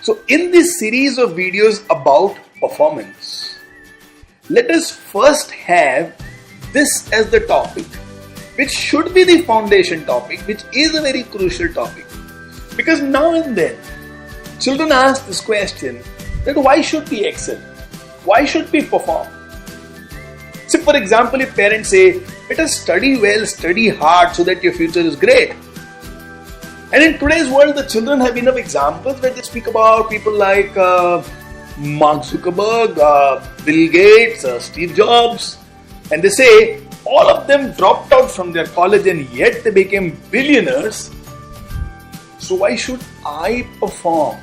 So in this series of videos about performance, let us first have this as the topic, which should be the foundation topic, which is a very crucial topic. Because now and then, children ask this question that why should we excel? Why should we perform? So for example, if parents say, let us study well, study hard so that your future is great. And in today's world, the children have enough examples where they speak about people like Mark Zuckerberg, Bill Gates, Steve Jobs. And they say all of them dropped out from their college and yet they became billionaires. So why should I perform?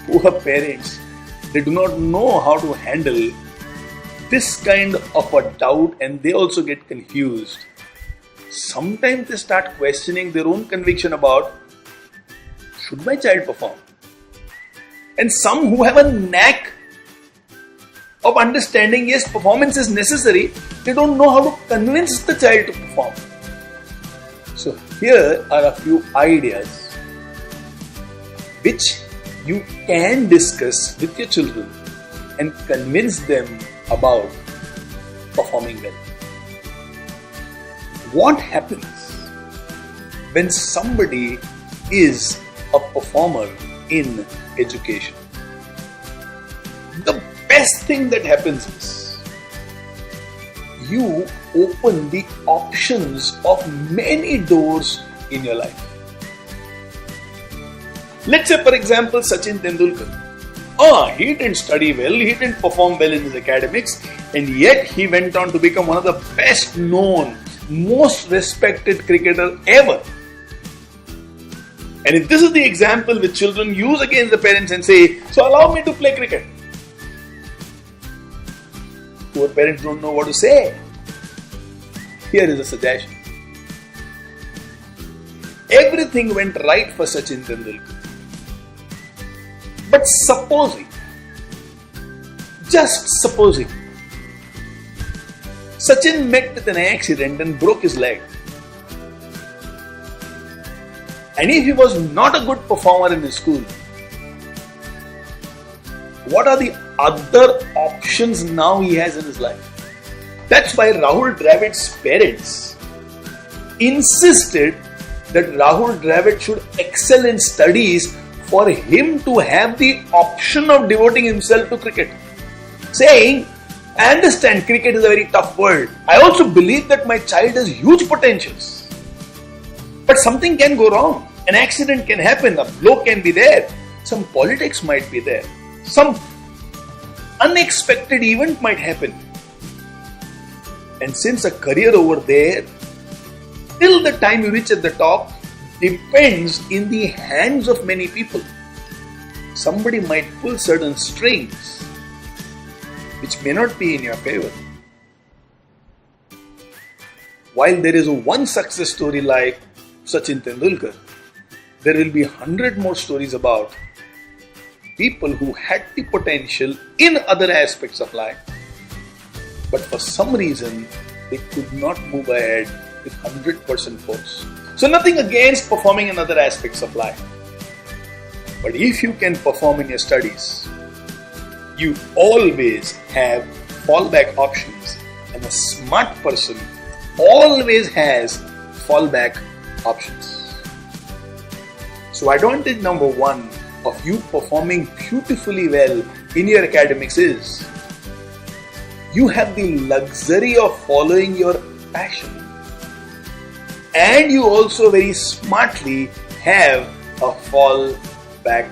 Poor parents, they do not know how to handle this kind of a doubt and they also get confused. Sometimes they start questioning their own conviction about, should my child perform? And some who have a knack of understanding, yes, performance is necessary, they don't know how to convince the child to perform. So here are a few ideas which you can discuss with your children and convince them about performing well. What happens when somebody is a performer in education? The best thing that happens is you open the options of many doors in your life. Let's say, for example, Sachin Tendulkar. He didn't study well, he didn't perform well in his academics, and yet he went on to become one of the best known, most respected cricketer ever. And if this is the example which children use against the parents and say, so allow me to play cricket. Poor parents don't know what to say. Here is a suggestion. Everything went right for Sachin Tendulkar. But just supposing, Sachin met with an accident and broke his leg. And if he was not a good performer in his school, what are the other options now he has in his life? That's why Rahul Dravid's parents insisted that Rahul Dravid should excel in studies for him to have the option of devoting himself to cricket. Saying, I understand cricket is a very tough world. I also believe that my child has huge potentials. But something can go wrong. An accident can happen. A blow can be there. Some politics might be there. Some unexpected event might happen. And since a career over there, till the time you reach at the top, depends in the hands of many people. Somebody might pull certain strings which may not be in your favor. While there is one success story like Sachin Tendulkar, there will be 100 more stories about people who had the potential in other aspects of life, but for some reason they could not move ahead with 100% force. So nothing against performing in other aspects of life. But if you can perform in your studies, you always have fallback options, and a smart person always has fallback options. So advantage number one of you performing beautifully well in your academics is you have the luxury of following your passion. And you also very smartly have a fallback